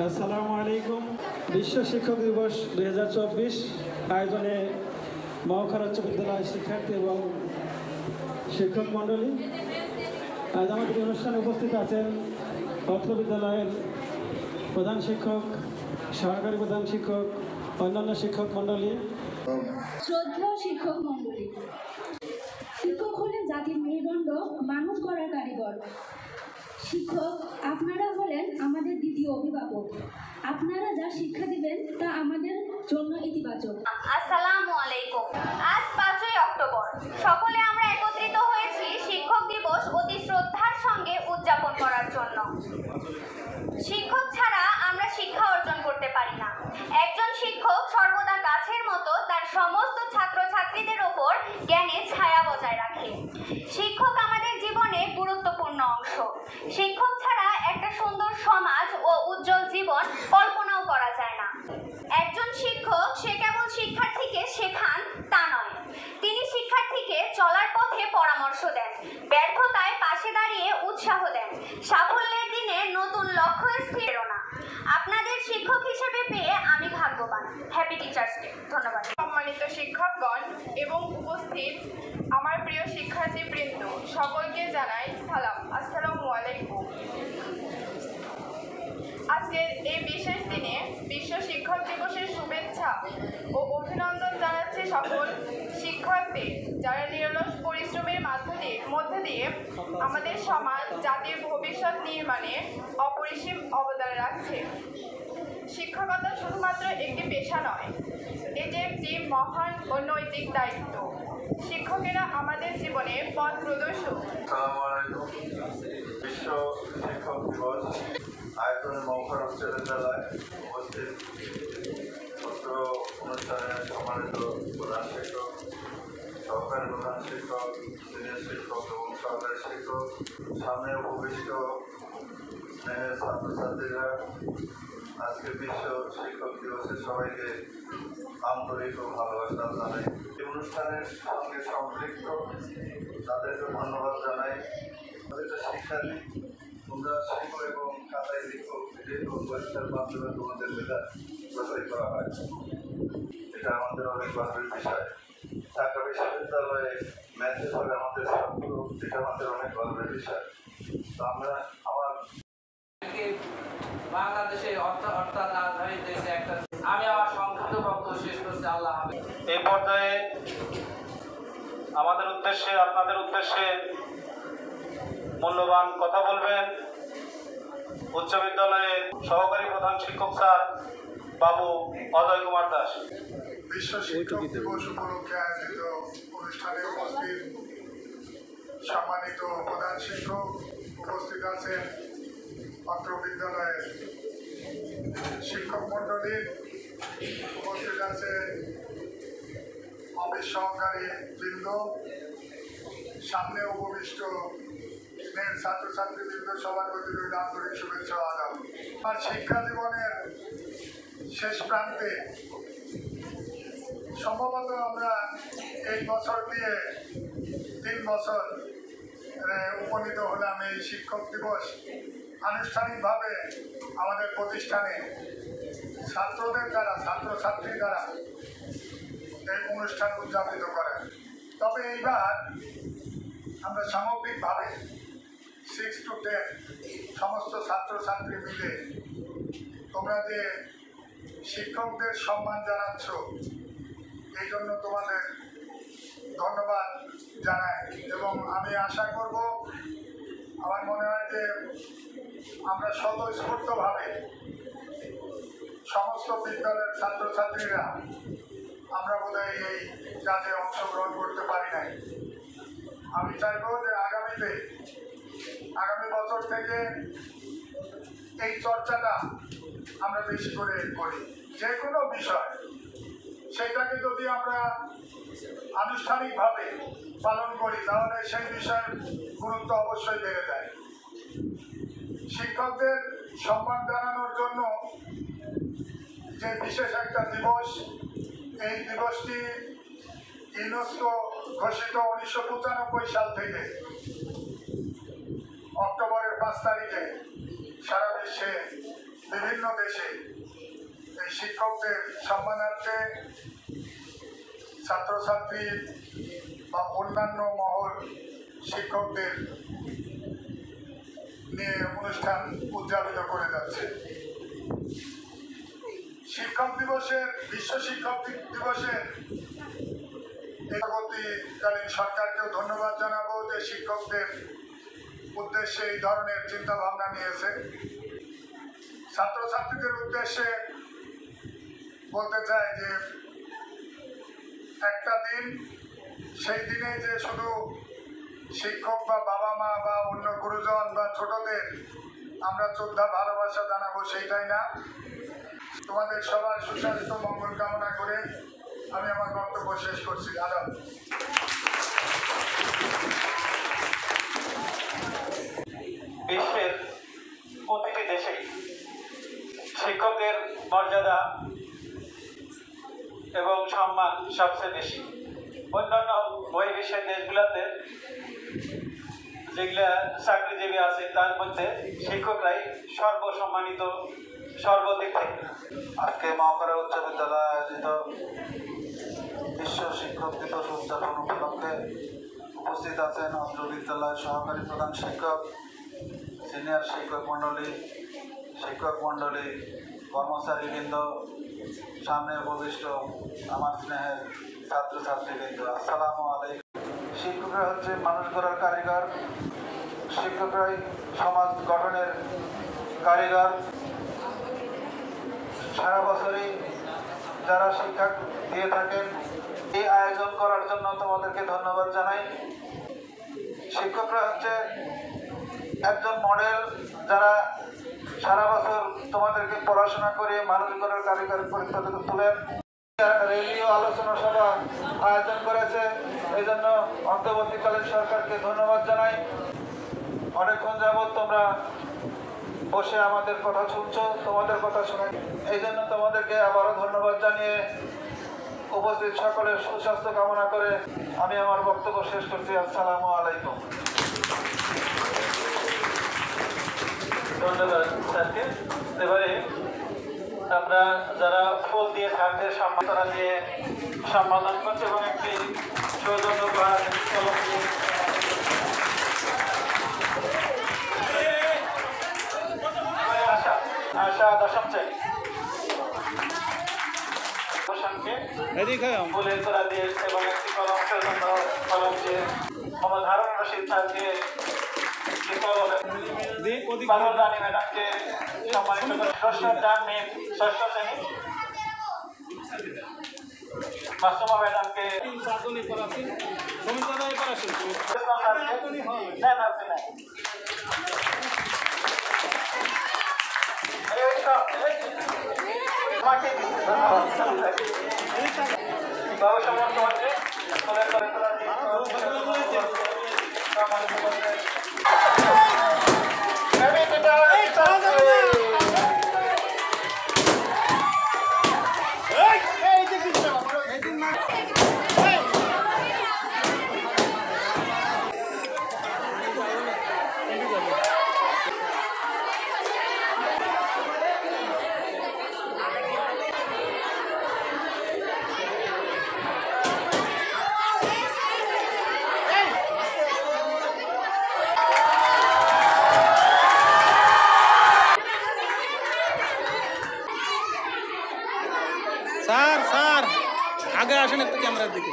আসসালামু আলাইকুম। বিশ্ব শিক্ষক দিবস 2024 আয়োজনে মহাখালী উচ্চ বিদ্যালয়ের শিক্ষার্থী এবং শিক্ষক মণ্ডলী, আজ আমাদের অনুষ্ঠানে উপস্থিত আছেন অত্র বিদ্যালয়ের প্রধান শিক্ষক, সহকারী প্রধান শিক্ষক, অন্যান্য শিক্ষক মণ্ডলী, শ্রদ্ধেয় শিক্ষক মণ্ডলী। শিক্ষক হলেন জাতির মেরুদণ্ড, মানুষ গড়ার কারিগর। শিক্ষক আপনারা হলেন আমাদের দ্বিতীয় অভিভাবক। আপনারা যা শিক্ষা দিবেন তা আমাদের জন্য ইতিবাচক। আসসালামু আলাইকুম। আজ 5ই অক্টোবর, সকলে আমরা একত্রিত হয়েছি শিক্ষক দিবস অতি শ্রদ্ধার সঙ্গে উদযাপন করার জন্য। শিক্ষক ছাড়া আমরা শিক্ষা অর্জন করতে পারি না। একজন শিক্ষক সর্বদা গাছের মতো তার সমস্ত ছাত্রছাত্রীদের ওপর জ্ঞানের ছায়া বজায় রাখে। শিক্ষক আমাদের জীবনে গুরুত্বপূর্ণ অংশ। শিক্ষক ছাড়া একটা সুন্দর সমাজ ও উজ্জ্বল জীবন কল্পনাও করা যায় না। একজন শিক্ষক সে কেবল শিক্ষার্থীকে শেখান তা নয়, তিনি শিক্ষার্থীকে চলার পথে পরামর্শ দেন, ব্যর্থতায় পাশে দাঁড়িয়ে উৎসাহ দেন, সাফল্যের দিনে নতুন লক্ষ্য স্থির না। আপনাদের শিক্ষক হিসেবে পেয়ে আমি ভাগ্যবান। Happy teachers day. ধন্যবাদ। সম্মানিত শিক্ষকগণ এবং উপস্থিত আমার প্রিয় শিক্ষার্থীবৃন্দ, সকলকে জানাই সালাম। আসসালামু আলাইকুম। আজকের এই বিশেষ দিনে বিশ্ব শিক্ষক দিবসের শুভেচ্ছা ও অভিনন্দন জানাচ্ছি সকল শিক্ষকদের, যারা নিরলস পরিশ্রমের মধ্যে দিয়ে আমাদের সমাজ জাতির ভবিষ্যৎ নির্মাণে অপরিসীম অবদান রাখছে। শিক্ষকতা শুধুমাত্র একটি পেশা নয়, এটি একটি মহান ও নৈতিক দায়িত্ব। শিক্ষকেরা আমাদের জীবনে পথ প্রদর্শক। আসসালামু আলাইকুম। বিশ্ব শিক্ষক দিবস আয়োজনে মহাখালী উচ্চ বিদ্যালয় উপস্থিত অত্র অনুষ্ঠানে সম্মানিত প্রধান শিক্ষক, সহকারী প্রধান শিক্ষক, সিনিয়র শিক্ষক এবং সহকারী শিক্ষক, সামনে উপবিষ্ট ছাত্রছাত্রীরা, আজকে বিশ্ব শিক্ষক দিবসে সবাইকে আন্তরিক ও ভালোবাসা জানাই। এই অনুষ্ঠানের সঙ্গে সম্পৃক্ত তাদেরকে ধন্যবাদ জানাই। তাদেরকে শিক্ষা দিই, তোমরা শিখো এবং খাতায় লিখো, যেহেতু পরীক্ষার মাধ্যমে তোমাদের মেধা যাচাই করা হয়, এটা আমাদের অনেক গর্বের বিষয়। ঢাকা বিশ্ববিদ্যালয়ে ম্যাথে পড়ে আমাদের ছাত্র, এটা আমাদের অনেক গর্বের বিষয়। তো আমরা বাংলাদেশে অর্থাৎ রাজধানী দেশে একটা আমি আমার সংক্ষিপ্ত বক্তব্য শেষ করছি। আল্লাহ হাফেজ। এই পর্যায়ে আমাদের উদ্দেশ্যে, আপনাদের উদ্দেশ্যে মূল্যবান কথা বলবেন উচ্চ বিদ্যালয়ের সহকারী প্রধান শিক্ষক স্যার বাবু অজয় কুমার দাস। বিশ্ব শিক্ষক দিবস উপলক্ষে আয়োজিত অনুষ্ঠানে উপস্থিত সম্মানিত প্রধান শিক্ষক, উপস্থিত আছেন অত্র বিদ্যালয়ের শিক্ষক মণ্ডলী, উপস্থিত আছে অফিস সহকারী বৃন্দ, সামনে উপবিষ্ট ছাত্রছাত্রীবৃন্দ, সবার প্রতি রইল আন্তরিক শুভেচ্ছা ও আদাব। আর শিক্ষা জীবনের শেষ প্রান্তে সম্ভবত আমরা এই বছর দিয়ে 3 বছর উপনীত হলাম। এই শিক্ষক দিবস আনুষ্ঠানিকভাবে আমাদের প্রতিষ্ঠানে ছাত্রদের দ্বারা, ছাত্রছাত্রীর দ্বারা এই অনুষ্ঠান উদযাপিত করেন। তবে এইবার আমরা সামগ্রিকভাবে 6 to 10 সমস্ত ছাত্রছাত্রী মিলে তোমরা যে শিক্ষকদের সম্মান জানাচ্ছ, এই জন্য তোমাদের ধন্যবাদ জানাই। এবং আমি আশা করব, আমার মনে হয় যে আমরা স্বতঃস্ফূর্তভাবে সমস্ত বিদ্যালয়ের ছাত্রছাত্রীরা আমরা বোধহয় এই কাজে অংশগ্রহণ করতে পারি নাই। আমি চাইব যে আগামী বছর থেকে এই চর্চাটা আমরা বেশি করে করি। যে কোনো বিষয় সেটাকে যদি আমরা আনুষ্ঠানিকভাবে পালন করি, তাহলে সেই বিষয়ের গুরুত্ব অবশ্যই বেড়ে যায়। শিক্ষকদের সম্মান জানানোর জন্য যে বিশেষ একটা দিবস, এই দিবসটি ইউনেস্কো ঘোষিত 1995 সাল থেকে অক্টোবরের 5 তারিখে সারা বিশ্বে বিভিন্ন বিভিন্ন দেশে এই শিক্ষকদের সম্মানার্থে ছাত্রছাত্রী বা অন্যান্য মহল শিক্ষকদের নিয়ে অনুষ্ঠান উদযাপিত করে যাচ্ছে। শিক্ষক দিবসের বিশ্ব শিক্ষক দিবসের পরবর্তীকালীন সরকারকেও ধন্যবাদ জানাবো যে শিক্ষকদের উদ্দেশ্যে এই ধরনের চিন্তা ভাবনা নিয়েছে। ছাত্রছাত্রীদের উদ্দেশ্যে বলতে চাই যে একটা দিন, সেই দিনে যে শুধু শিক্ষক বা বাবা মা বা অন্য গুরুজন বা ছোটদের আমরা শ্রদ্ধা ভালোবাসা জানাবো সেইটাই না। তোমাদের সবার সুস্বাস্থ্য মঙ্গল কামনা করে আমি আমার বক্তব্য শেষ করছি। আদাব। বিশ্বের প্রতিটি দেশেই শিক্ষকদের মর্যাদা এবং সম্মান সবচেয়ে বেশি। অন্যান্য বহির্বিশ্বের দেশগুলোতে যেগুলা চাকরিজীবী আছে তার মধ্যে শিক্ষকরাই সর্বসম্মানিত সর্বদিক থেকে। আজকে মহাখারা উচ্চ বিদ্যালয়ে আয়োজিত বিশ্ব শিক্ষক দিবস উদযাপন উপলক্ষে উপস্থিত আছেন অত্র বিদ্যালয়ের সহকারী প্রধান শিক্ষক, সিনিয়র শিক্ষক মণ্ডলী, কর্মচারীবৃন্দ, সামনে উপবিষ্ট আমার স্নেহের ছাত্রছাত্রীবৃন্দ, আসসালামু আলাইকুম। শিক্ষকরা হচ্ছে মানুষ গড়ার কারিগর, শিক্ষকরাই সমাজ গঠনের কারিগর। সারা বছরই যারা শিক্ষা দিয়ে থাকেন, এই আয়োজন করার জন্য তোমাদেরকে ধন্যবাদ জানাই। শিক্ষকরা হচ্ছে একজন মডেল, যারা সারা বছর তোমাদেরকে পড়াশোনা করে মানুষ গড়ার কারিগর পরীক্ষা তুলেন। রেডিও আলোচনা সভা আয়োজন করেছে, এই জন্য অন্তর্বর্তীকালীন সরকারকে ধন্যবাদ জানাই। অনেকক্ষণ যাবৎ তোমরা বসে আমাদের কথা শুনছো, তোমাদের কথা শুনে এই জন্য তোমাদেরকে আবারও ধন্যবাদ জানিয়ে উপস্থিত সকলের সুস্বাস্থ্য কামনা করে আমি আমার বক্তব্য শেষ করছি। আসসালামু আলাইকুম। ধন্যবাদ স্যারকে। এবারে আমরা যারা ফুল দিয়ে স্যারদের সম্মাননা দিয়ে সম্বোধন করছে এবং একটি সৌজন্য উপহার কলম দিয়ে আশা দশম শ্রেণী ফুলের তোলা দিয়ে এবং একটি কলম সৌজন্য কলম দিয়ে মোহাম্মদ হারুন রশিদ স্যারকে বাদল রানী ম্যাডামকে সম্মানিত করে ষষ্ঠ শ্রেণী মাসুমা ম্যাডামকে বাবু সম্মান তোমাকে স্যার আগে আসেন একটু ক্যামেরার দিকে।